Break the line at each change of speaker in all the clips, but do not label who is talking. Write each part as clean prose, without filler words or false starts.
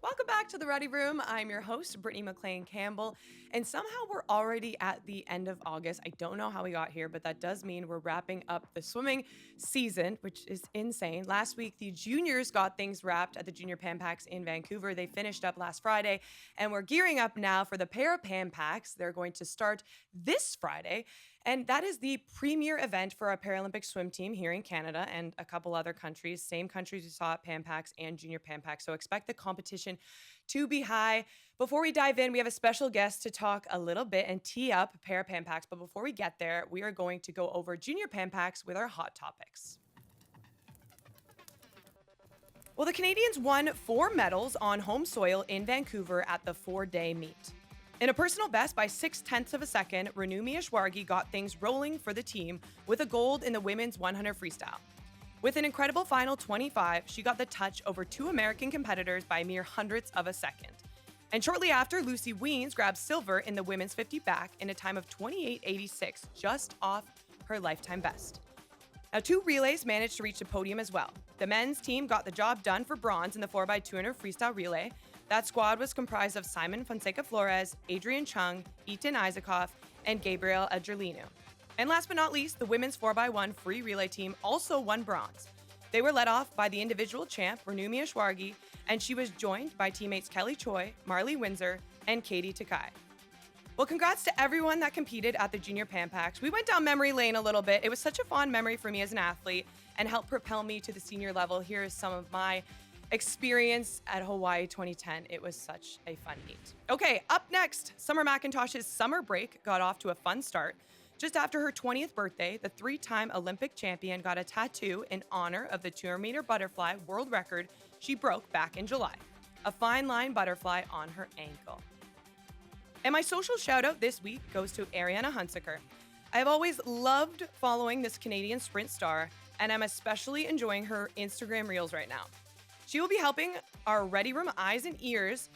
Welcome back to the Ready Room. I'm your host, Brittany Maclean Campbell, and somehow we're already at the end of August. I don't know how we got here, but that does mean we're wrapping up the swimming season, which is insane. Last week, the juniors got things wrapped at the Junior Pan Packs in Vancouver. They finished up last Friday, and we're gearing up now for the Para Pan Packs. They're going to start this Friday. And that is the premier event for our Paralympic swim team here in Canada and a couple other countries, same countries we saw at Pan Packs and Junior Pan Packs. So expect the competition to be high. Before we dive in, we have a special guest to talk a little bit and tee up Para Pan Packs. But before we get there, we are going to go over Junior Pan Packs with our hot topics. Well, the Canadians won 4 medals on home soil in Vancouver at the 4-day meet. In a personal best by 0.6 of a second, Renumi Ishwargi got things rolling for the team with a gold in the women's 100 freestyle. With an incredible final 25, she got the touch over 2 American competitors by mere hundredths of a second. And shortly after, Lucy Weens grabbed silver in the women's 50 back in a time of 28.86, just off her lifetime best. Now, 2 relays managed to reach the podium as well. The men's team got the job done for bronze in the 4x200 freestyle relay. That squad was comprised of Simon Fonseca Flores, Adrian Chung, Ethan Isaacoff, and Gabriel Adrelino. And last but not least, the women's 4x1 free relay team also won bronze. They were led off by the individual champ, Renumi Ishwargi, and she was joined by teammates Kelly Choi, Marley Windsor, and Katie Takai. Well, congrats to everyone that competed at the Junior Pan Packs. We went down memory lane a little bit. It was such a fond memory for me as an athlete and helped propel me to the senior level. Here is some of my experience at Hawaii 2010. It was such a fun meet. Okay, up next, Summer McIntosh's summer break got off to a fun start. Just after her 20th birthday, the 3-time Olympic champion got a tattoo in honor of the 200-meter butterfly world record she broke back in July, a fine line butterfly on her ankle. And my social shout out this week goes to Ariana Hunsaker. I've always loved following this Canadian sprint star, and I'm especially enjoying her Instagram reels right now. She will be helping our Ready Room eyes and ears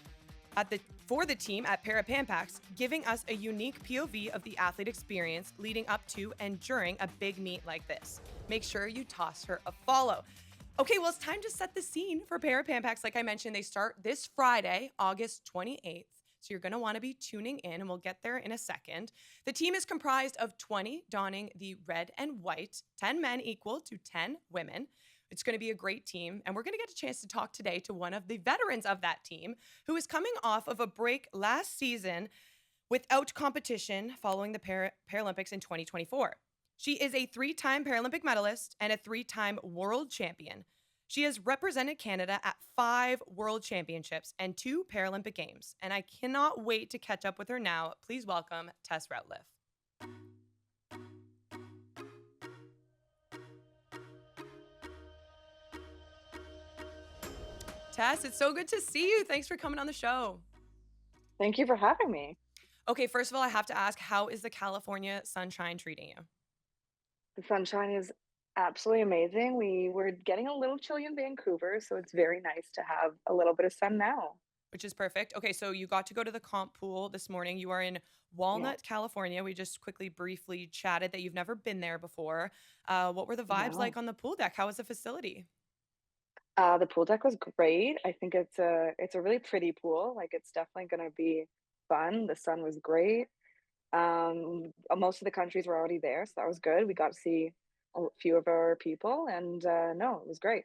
for the team at Para Pan Packs, giving us a unique POV of the athlete experience leading up to and during a big meet like this. Make sure you toss her a follow. Okay, well, it's time to set the scene for Para Pan Packs. Like I mentioned, they start this Friday, August 28th. So you're going to want to be tuning in, and we'll get there in a second. The team is comprised of 20 donning the red and white, 10 men equal to 10 women. It's going to be a great team, and we're going to get a chance to talk today to one of the veterans of that team who is coming off of a break last season without competition following the Paralympics in 2024. She is a 3-time Paralympic medalist and a 3-time world champion. She has represented Canada at 5 world championships and 2 Paralympic Games, and I cannot wait to catch up with her now. Please welcome Tess Routliffe. Tess, it's so good to see you. Thanks for coming on the show.
Thank you for having me.
Okay, first of all, I have to ask, how is the California sunshine treating you?
The sunshine is absolutely amazing. We were getting a little chilly in Vancouver, so it's very nice to have a little bit of sun now.
Which is perfect. Okay, so you got to go to the comp pool this morning. You are in
Yeah,
Walnut, California. We just briefly chatted that you've never been there before. What were the vibes
no.
like on the pool deck? How was the facility?
The pool deck was great. I think it's a really pretty pool. Like it's definitely gonna be fun. The sun was great. Most of the countries were already there, so that was good. We got to see a few of our people, and no, it was great.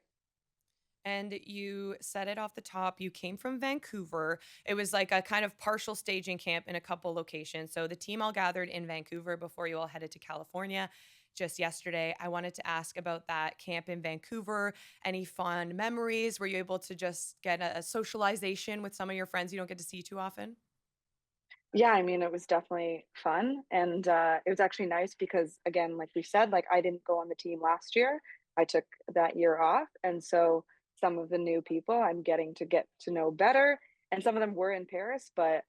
And you said it off the top. You came from Vancouver. It was like a kind of partial staging camp in a couple locations. So the team all gathered in Vancouver before you all headed to California just yesterday. I wanted to ask about that camp in Vancouver. Any fond memories? Were you able to just get a socialization with some of your friends you don't get to see too often?
Yeah, I mean, it was definitely fun, and it was actually nice because, again, like we said, like I didn't go on the team last year. I took that year off, and so some of the new people I'm getting to get to know better, and some of them were in Paris, but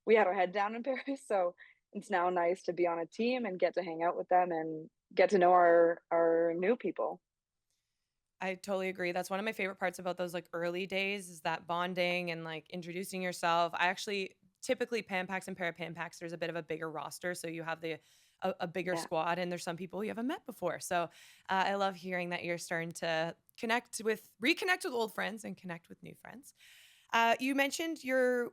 we had our head down in Paris, so it's now nice to be on a team and get to hang out with them and get to know our new people.
I totally agree. That's one of my favorite parts about those like early days is that bonding and like introducing yourself. I actually typically Pan Packs and Para Pan Packs, there's a bit of a bigger roster. So you have a bigger
Yeah.
squad and there's some people you haven't met before. So I love hearing that you're starting to reconnect with old friends and connect with new friends. You mentioned your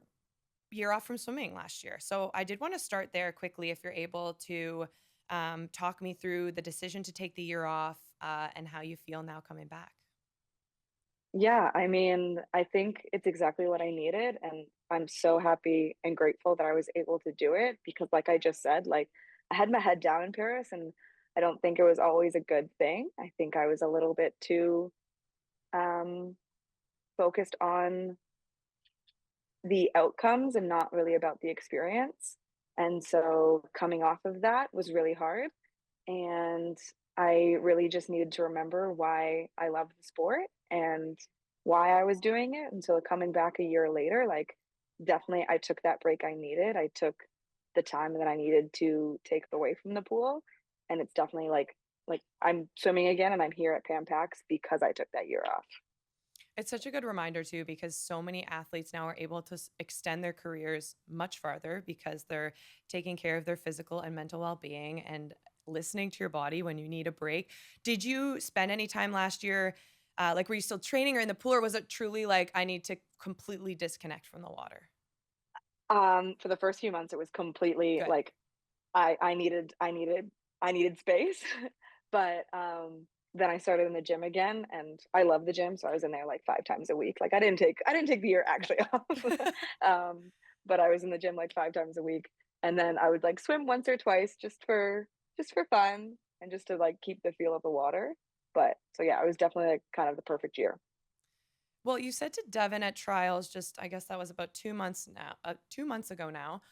year off from swimming last year. So I did want to start there quickly if you're able to talk me through the decision to take the year off and how you feel now coming back.
Yeah, I mean, I think it's exactly what I needed, and I'm so happy and grateful that I was able to do it because like I just said, like I had my head down in Paris and I don't think it was always a good thing. I think I was a little bit too um focused on the outcomes and not really about the experience. And so coming off of that was really hard. And I really just needed to remember why I loved the sport and why I was doing it. And so coming back a year later, like definitely I took that break I needed. I took the time that I needed to take away from the pool. And it's definitely like I'm swimming again and I'm here at Pam Pax because I took that year off.
It's such a good reminder too, because so many athletes now are able to extend their careers much farther because they're taking care of their physical and mental well-being and listening to your body when you need a break. Did you spend any time last year, like were you still training or in the pool, or was it truly like I need to completely disconnect from the water?
For the first few months it was completely
Good.
like I needed space. But, then I started in the gym again, and I love the gym, so I was in there, like, 5 times a week. Like, I didn't take the year actually off.
Yeah.
But I was in the gym, like, 5 times a week, and then I would, like, swim once or twice just for fun and just to, like, keep the feel of the water. But so, yeah, it was definitely, like, kind of the perfect year.
Well, you said to Devin at trials, just I guess that was about 2 months now, 2 months ago now.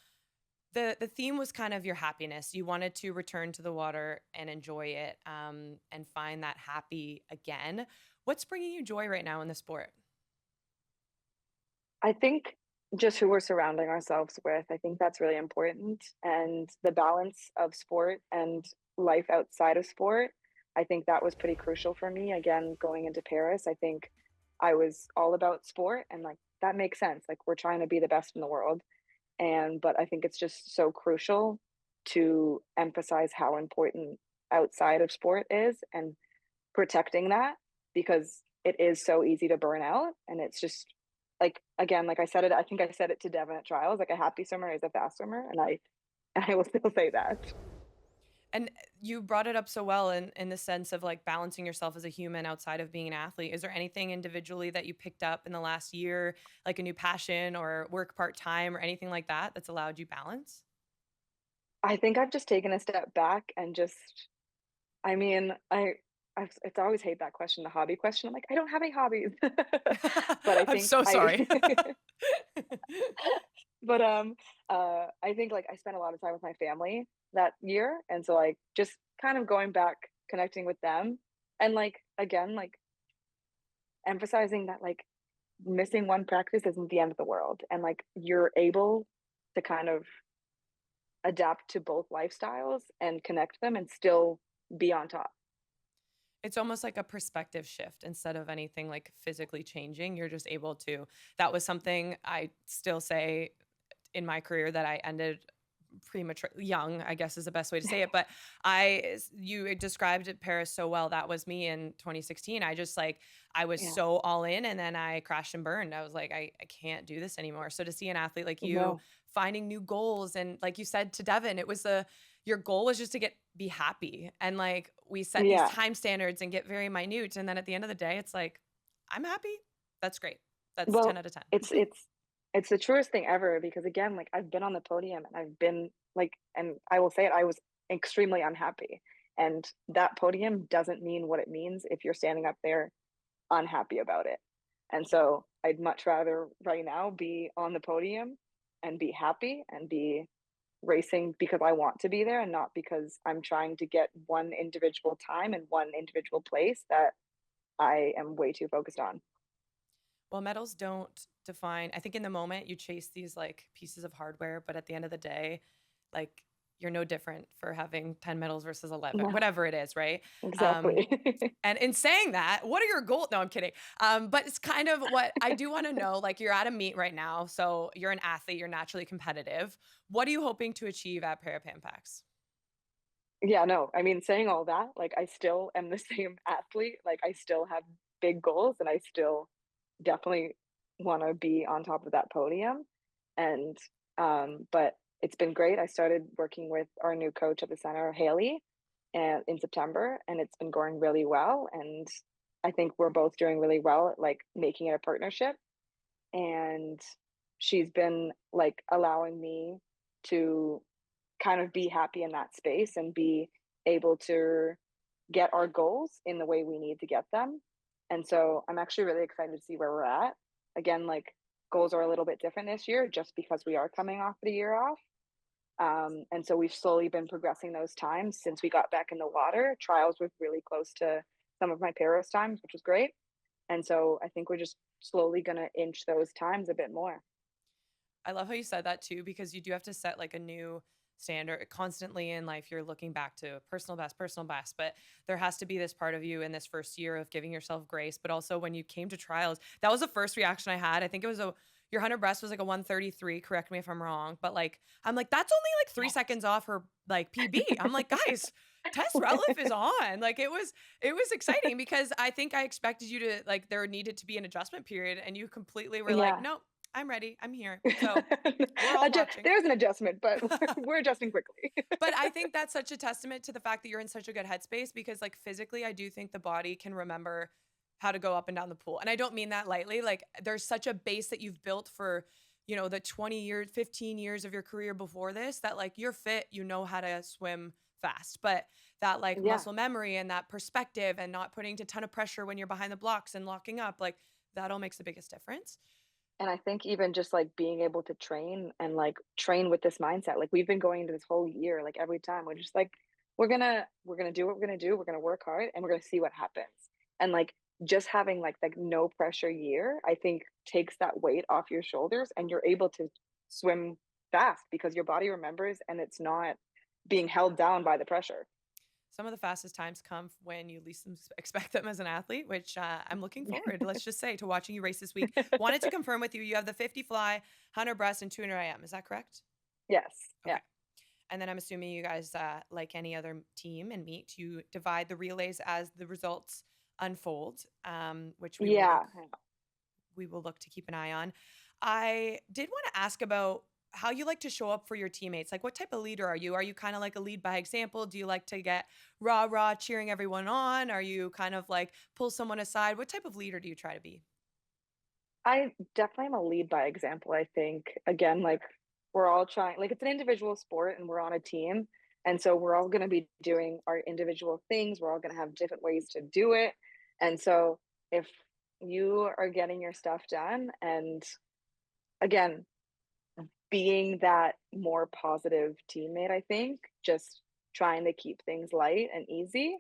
The theme was kind of your happiness. You wanted to return to the water and enjoy it, and find that happy again. What's bringing you joy right now in the sport?
I think just who we're surrounding ourselves with, I think that's really important. And the balance of sport and life outside of sport, I think that was pretty crucial for me. Again, going into Paris, I think I was all about sport and like that makes sense. Like we're trying to be the best in the world. And but I think it's just so crucial to emphasize how important outside of sport is and protecting that because it is so easy to burn out and it's just like again like I said it I think I said it to Devin at trials like a happy swimmer is a fast swimmer and I and I will still say that.
And you brought it up so well in the sense of like balancing yourself as a human outside of being an athlete. Is there anything individually that you picked up in the last year, like a new passion or work part time or anything like that that's allowed you balance?
I think I've just taken a step back and just I mean I've it's I always hate that question, the hobby question. I'm like, I don't have any hobbies. But I
I'm
think
so
I
sorry.
but I think like I spent a lot of time with my family that year and so like just kind of going back connecting with them and like again like emphasizing that like missing one practice isn't the end of the world and like you're able to kind of adapt to both lifestyles and connect them and still be on top.
It's almost like a perspective shift instead of anything like physically changing. You're just able to. That was something I still say in my career that I ended premature young, I guess is the best way to say it. But you described it, Paris, so well. That was me in 2016. I just like, I was
Yeah.
so all in and then I crashed and burned. I was like, I can't do this anymore. So to see an athlete like you
No.
finding new goals and like you said to Devin, it was your goal was just to be happy. And like we set these
Yeah.
time standards and get very minute. And then at the end of the day, it's like, I'm happy. That's great. That's 10
Well,
out of 10.
it's it's it's the truest thing ever because again, like I've been on the podium and I've been like and I will say it, I was extremely unhappy. And that podium doesn't mean what it means if you're standing up there unhappy about it. And so I'd much rather right now be on the podium and be happy and be racing because I want to be there and not because I'm trying to get one individual time and one individual place that I am way too focused on.
Well, medals don't define. I think in the moment you chase these like pieces of hardware, but at the end of the day, like you're no different for having 10 medals versus 11,
No,
whatever it is, right? Um,
exactly.
and in saying that, what are your goals? No, I'm kidding. But it's kind of what I do want to know. Like you're at a meet right now, so you're an athlete, you're naturally competitive. What are you hoping to achieve at Parapampax?
Yeah, no, I mean, saying all that, like, I still am the same athlete, like, I still have big goals, and I still definitely want to be on top of that podium. And but it's been great. I started working with our new coach at the center, Haley, and in September, and it's been going really well. And I think we're both doing really well at like making it a partnership. And she's been like allowing me to kind of be happy in that space and be able to get our goals in the way we need to get them. And so I'm actually really excited to see where we're at. Again, like goals are a little bit different this year just because we are coming off the year off. And so we've slowly been progressing those times since we got back in the water. Trials were really close to some of my Paris times, which was great. And so I think we're just slowly going to inch those times a bit more.
I love how you said that too, because you do have to set like a new standard constantly in life. You're looking back to personal best, but there has to be this part of you in this first year of giving yourself grace. But also when you came to trials, that was the first reaction I had. I think it was your 100 breast was like a 133. Correct me if I'm wrong, but like, I'm like, that's only like 3 seconds off her like PB. I'm like, guys, Tess Routliffe is on. Like it was exciting because I think I expected you to like, there needed to be an adjustment period and you completely were like,
Yeah.
nope, I'm ready. I'm here. So we're all watching.
There's an adjustment, but we're adjusting quickly.
But I think that's such a testament to the fact that you're in such a good headspace because like physically, I do think the body can remember how to go up and down the pool. And I don't mean that lightly. Like there's such a base that you've built for, you know, the 20 years, 15 years of your career before this that like you're fit, you know how to swim fast, but that like
Yeah.
muscle memory and that perspective and not putting a ton of pressure when you're behind the blocks and locking up, like that all makes the biggest difference.
And I think even just like being able to train and like train with this mindset, like we've been going into this whole year, like every time we're just like, we're gonna do what we're gonna do. We're gonna work hard and we're gonna see what happens. And like just having like no pressure year, I think takes that weight off your shoulders and you're able to swim fast because your body remembers and it's not being held down by the pressure.
Some of the fastest times come when you least expect them as an athlete, which I'm looking forward, let's just say, to watching you race this week. Wanted to confirm with you, you have the 50 fly, 100 breast, and 200 IM. Is that correct?
Yes.
Okay.
Yeah.
And then I'm assuming you guys, like any other team and meet, you divide the relays as the results unfold, which
Yeah.
we will look to keep an eye on. I did want to ask about how you like to show up for your teammates. Like, what type of leader are you? Are you kind of like a lead by example? Do you like to get rah cheering everyone on? Are you kind of like pull someone aside? What type of leader do you try to be?
I definitely am a lead by example, I think. Again, like we're all trying, like it's an individual sport and we're on a team. And so we're all going to be doing our individual things. We're all going to have different ways to do it. And so if you are getting your stuff done and again, being that more positive teammate, I think, just trying to keep things light and easy.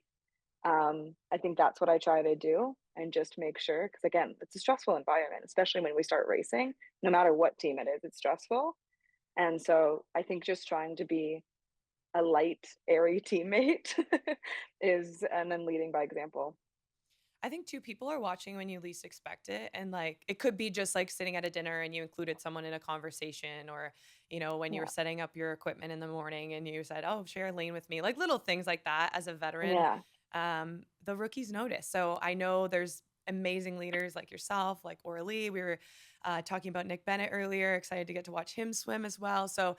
I think that's what I try to do and just make sure, because again, it's a stressful environment, especially when we start racing. No matter what team it is, it's stressful. And so I think just trying to be a light, airy teammate is, and then leading by example.
I think two people are watching when you least expect it. And like, it could be just like sitting at a dinner and you included someone in a conversation, or, you know, when you were
Yeah.
setting up your equipment in the morning and you said, oh, share a lane with me, like little things like that as a veteran.
Yeah.
The rookies notice. So I know there's amazing leaders like yourself, like Orly. We were talking about Nick Bennett earlier, excited to get to watch him swim as well. So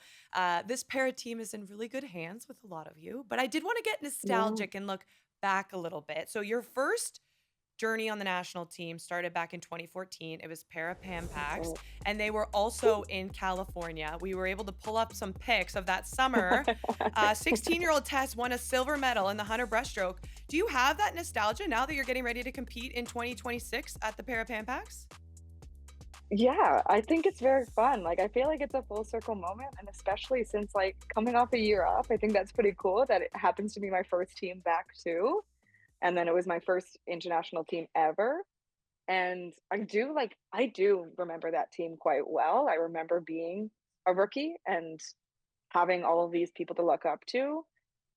this para team is in really good hands with a lot of you. But I did want to get
Yeah.
nostalgic and look back a little bit. So your first journey on the national team started back in 2014. It was Para Pam
That's
Packs, and they were also in California. We were able to pull up some pics of that summer.
right.
16-year-old Tess won a silver medal in the 100 breaststroke. Do you have that nostalgia now that you're getting ready to compete in 2026 at the Para Pam Packs?
Yeah, I think it's very fun. Like, I feel like it's a full circle moment, and especially since like coming off a year off, I think that's pretty cool that it happens to be my first team back too. And then it was my first international team ever. And I do remember that team quite well. I remember being a rookie and having all of these people to look up to.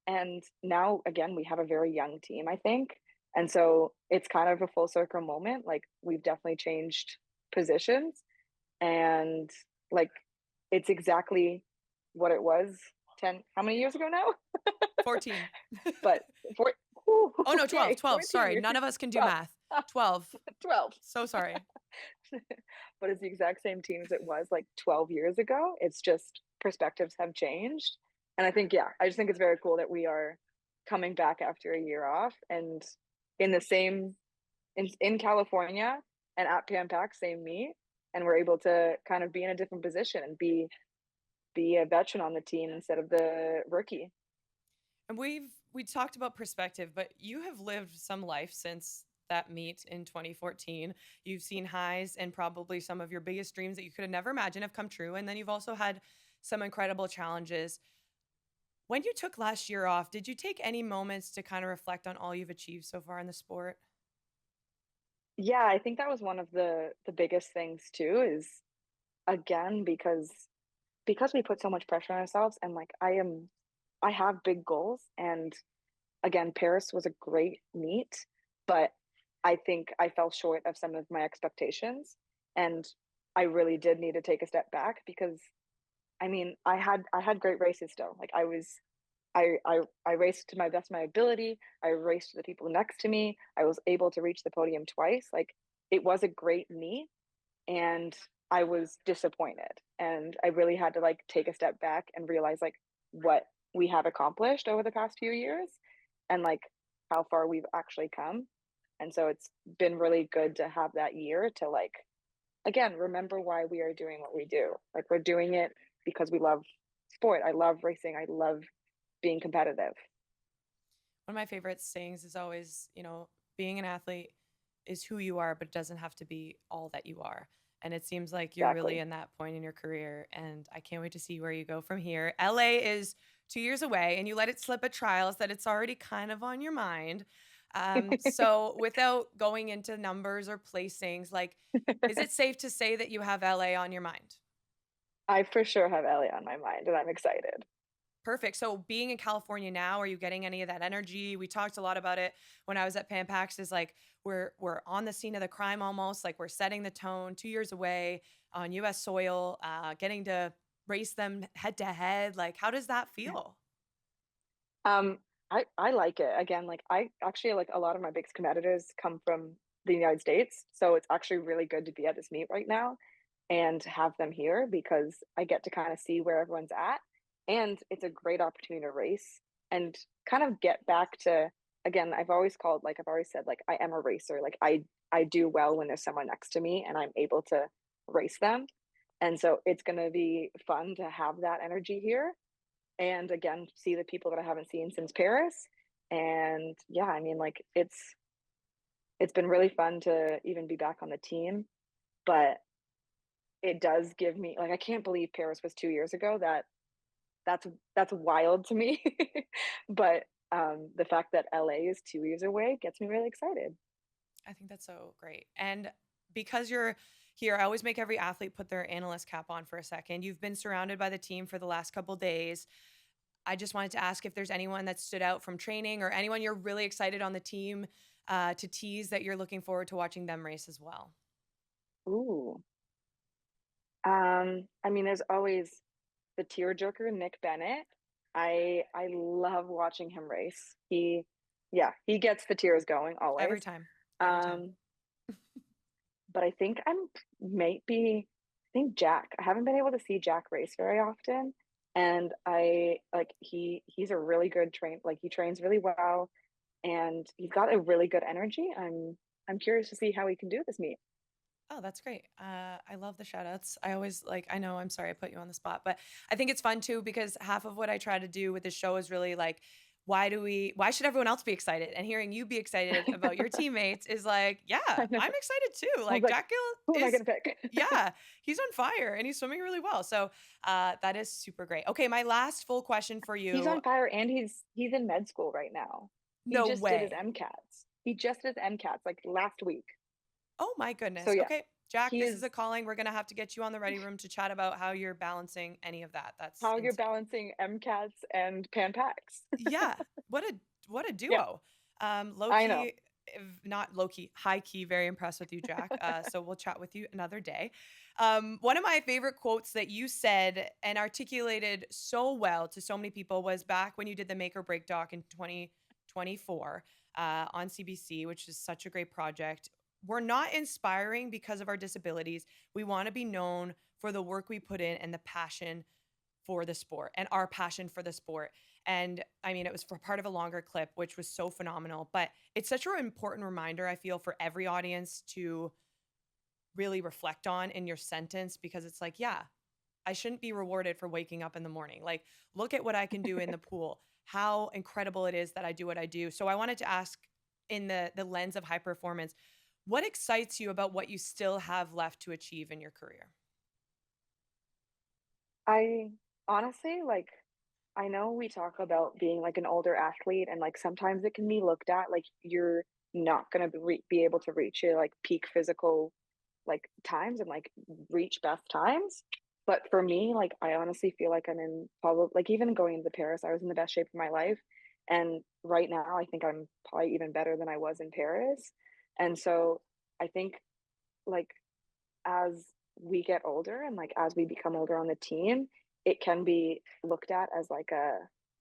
And now again, we have a very young team, I think. And so it's kind of a full circle moment. Like we've definitely changed positions and like it's exactly what it was 10 how many years ago now?
14.
But for ooh,
Oh no, 12,
okay,
12.
14
Sorry,
years.
none of us can do
12.
math. 12.
12.
So sorry.
but it's the exact same team as it was like 12 years ago. It's just perspectives have changed. And I think, yeah, I just think it's very cool that we are coming back after a year off and in the same in California and at Pan Pac, same meet. And we're able to kind of be in a different position and be a veteran on the team instead of the rookie.
And we talked about perspective, but you have lived some life since that meet in 2014. You've seen highs and probably some of your biggest dreams that you could have never imagined have come true. And then you've also had some incredible challenges. When you took last year off, did you take any moments to kind of reflect on all you've achieved so far in the sport?
Yeah, I think that was one of the biggest things too, is again because we put so much pressure on ourselves and like I have big goals and again Paris was a great meet, but I think I fell short of some of my expectations and I really did need to take a step back because I mean, I had great races still. Like I raced to my best of my ability. I raced to the people next to me. I was able to reach the podium twice. Like it was a great meet and I was disappointed. And I really had to like take a step back and realize like what we have accomplished over the past few years and like how far we've actually come. And so it's been really good to have that year to like again remember why we are doing what we do. Like we're doing it because we love sport. I love racing. I love being competitive.
One of my favorite sayings is always, being an athlete is who you are, but it doesn't have to be all that you are. And it seems like you're really
Exactly.
in that point in your career. And I can't wait to see where you go from here. LA is 2 years away, and you let it slip at trials that it's already kind of on your mind. So without going into numbers or placings, like, is it safe to say that you have LA on your mind?
I for sure have Ellie on my mind and I'm excited.
Perfect. So being in California now, are you getting any of that energy? We talked a lot about it when I was at Pan Pax, is like we're on the scene of the crime almost, like we're setting the tone 2 years away on US soil, getting to race them head to head. Like, how does that
Yeah.
feel?
Um, I like it. Again, like I actually like a lot of my biggest competitors come from the United States, so it's actually really good to be at this meet right now and have them here because I get to kind of see where everyone's at, and it's a great opportunity to race and kind of get back to again. I've always said like I am a racer. Like I do well when there's someone next to me and I'm able to race them, and so it's gonna be fun to have that energy here and again see the people that I haven't seen since Paris. And yeah, I mean like it's been really fun to even be back on the team, but it does give me like I can't believe Paris was 2 years ago. That's that's wild to me. But the fact that LA is 2 years away gets me really excited.
I think that's so great. And because you're here, I always make every athlete put their analyst cap on for a second. You've been surrounded by the team for the last couple days. I just wanted to ask if there's anyone that stood out from training or anyone you're really excited on the team to tease that you're looking forward to watching them race as well.
Ooh. I mean there's always the tearjerker Nick Bennett. I love watching him race. Yeah, he gets the tears going
Every
always.
time, every time.
Um, but I think might be I think Jack. I haven't been able to see Jack race very often. And I like he's a really good like he trains really well and he's got a really good energy. I'm curious to see how he can do this meet.
Oh, that's great. I love the shout outs. I always like, I know I'm sorry I put you on the spot, but I think it's fun too because half of what I try to do with this show is really like, why should everyone else be excited? And hearing you be excited about your teammates is like, yeah,
I know.
I'm excited too.
I was
Like,
like,
Jack
who
Gill
am I
is,
gonna pick?
yeah, he's on fire and he's swimming really well. So that is super great. Okay, my last full question for
He's
you.
on fire and he's in med school right now. He
No
just did his
way.
MCATs. He just did his MCATs like last week.
Oh my
So
goodness.
yeah,
Okay, Jack,
he
this is a
is
calling. We're going to have to get you on the ready room to chat about how you're balancing any of that. That's
how you're
insane.
balancing MCATs and Pan Pacs.
Yeah, what a
Yeah,
duo. Low
I know.
key, not low key, high key. Very impressed with you, Jack. So we'll chat with you another day. One of my favorite quotes that you said and articulated so well to so many people was back when you did the Make or Break doc in 2024 on CBC, which is such a great project. we're not inspiring because of our disabilities. We want to be known for the work we put in and the passion for the sport and our passion for the sport. And I mean, it was for part of a longer clip, which was so phenomenal. But it's such an important reminder, I feel, for every audience to really reflect on in your sentence, because it's like, yeah, I shouldn't be rewarded for waking up in the morning. Like, look at what I can do in the pool, how incredible it is that I do what I do. So I wanted to ask, in the lens of high performance, what excites you about what you still have left to achieve in your career?
I honestly, like, I know we talk about being like an older athlete, and like sometimes it can be looked at like you're not going to be able to reach your like peak physical like times and like reach best times. But for me, like I honestly feel like I'm in probably like even going into Paris, I was in the best shape of my life. And right now I think I'm probably even better than I was in Paris. And so I think like as we get older and like as we become older on the team, it can be looked at as like a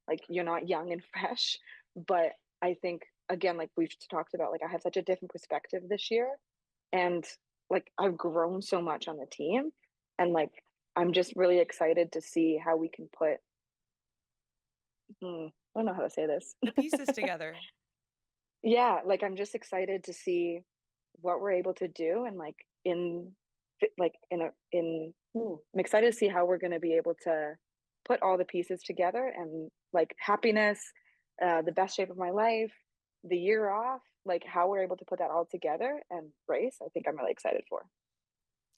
like you're not young and fresh. But I think again, like we've talked about, like I have such a different perspective this year, and like I've grown so much on the team, and like I'm just really excited to see how we can put I don't know how to say this.
The pieces together.
Yeah, like I'm just excited to see what we're able to do, and like I'm excited to see how we're going to be able to put all the pieces together, and like happiness, the best shape of my life, the year off, like how we're able to put that all together and race. I think I'm really excited for.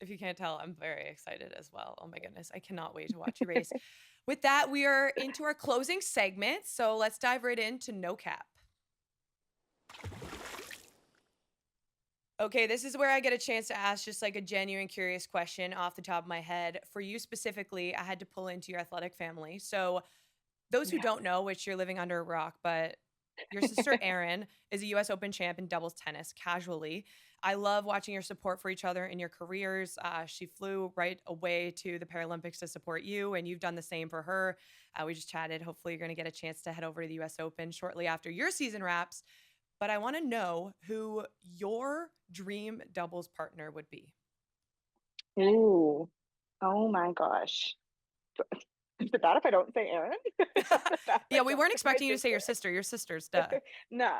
If you can't tell, I'm very excited as well. Oh my goodness, I cannot wait to watch you race. With that, we are into our closing segment. So let's dive right into No Cap. Okay, this is where I get a chance to ask just like a genuine curious question off the top of my head. For you specifically, I had to pull into your athletic family. So, those who
Yes.
don't know, which you're living under a rock, but your sister Erin is a US Open champ in doubles tennis casually. I love watching your support for each other in your careers. She flew right away to the Paralympics to support you, and you've done the same for her. We just chatted. Hopefully, you're going to get a chance to head over to the US Open shortly after your season wraps. But I want to know who your dream doubles partner would be.
Ooh. Oh my gosh. Is it bad if I don't say Aaron? Is it bad if
Yeah,
I
we
don't
weren't
say my
expecting you to say your
sister?
sister. Your sister's, duh.
Nah.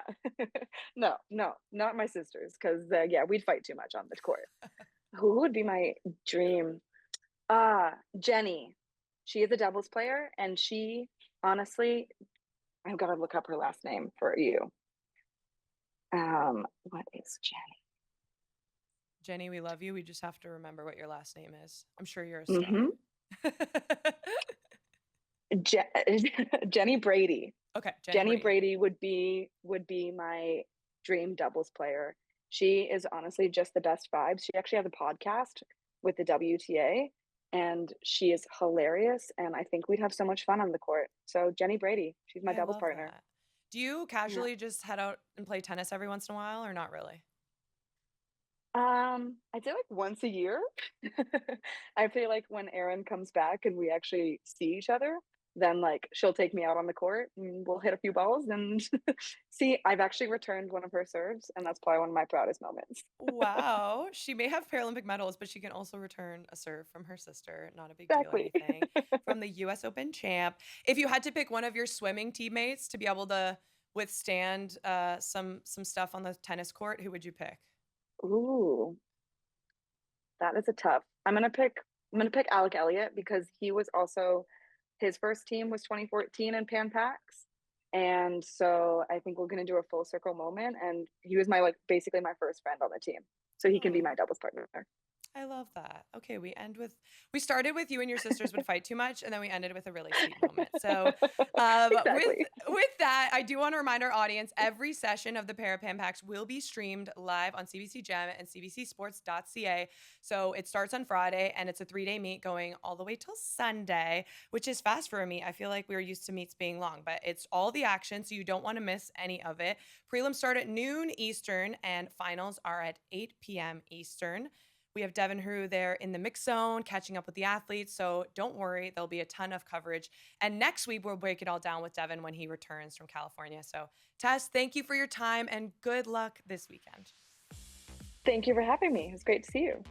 No, no, not my sisters, because yeah, we'd fight too much on the court. Who would be my dream? Jenny. She is a doubles player, and she honestly, I've got to look up her last name for you. What is
Jenny, we love you. We just have to remember what your last name is. I'm sure you're a
Jenny?
star.
Jenny Brady.
Okay, Jenny
Jenny
Brady.
Brady would be my dream doubles player. She is honestly just the best vibes. She actually has a podcast with the WTA, and she is hilarious. And I think we'd have so much fun on the court. So Jenny Brady, she's my
I
doubles
love
partner.
that. Do you
Yeah.
casually just head out and play tennis every once in a while, or not really?
I do like once a year. I feel like when Erin comes back and we actually see each other, then like she'll take me out on the court and we'll hit a few balls and see. I've actually returned one of her serves, and that's probably one of my proudest moments.
Wow. She may have Paralympic medals, but she can also return a serve from her sister. Not a big deal or
Exactly.
anything. From the US Open champ. If you had to pick one of your swimming teammates to be able to withstand some stuff on the tennis court, who would you pick?
Ooh, that is a tough. I'm gonna pick Alec Elliott because he was also his first team was 2014 in Pan Pacs. And so I think we're gonna do a full circle moment. And he was my like basically my first friend on the team. So he can be
Oh,
my doubles partner.
I love that. Okay, we started with you and your sisters would fight too much, and then we ended with a really sweet moment. So, with
Exactly.
that, I do want to remind our audience every session of the Parapan Packs will be streamed live on CBC Gem and CBCSports.ca. So it starts on Friday, and it's a 3-day meet going all the way till Sunday, which is fast for a meet. I feel like we're used to meets being long, but it's all the action, so you don't want to miss any of it. Prelims start at noon Eastern, and finals are at 8 p.m. Eastern. We have Devin Hu there in the mix zone, catching up with the athletes. So don't worry, there'll be a ton of coverage. And next week, we'll break it all down with Devin when he returns from California. So, Tess, thank you for your time and good luck this weekend.
Thank you for having me. It was great to see you.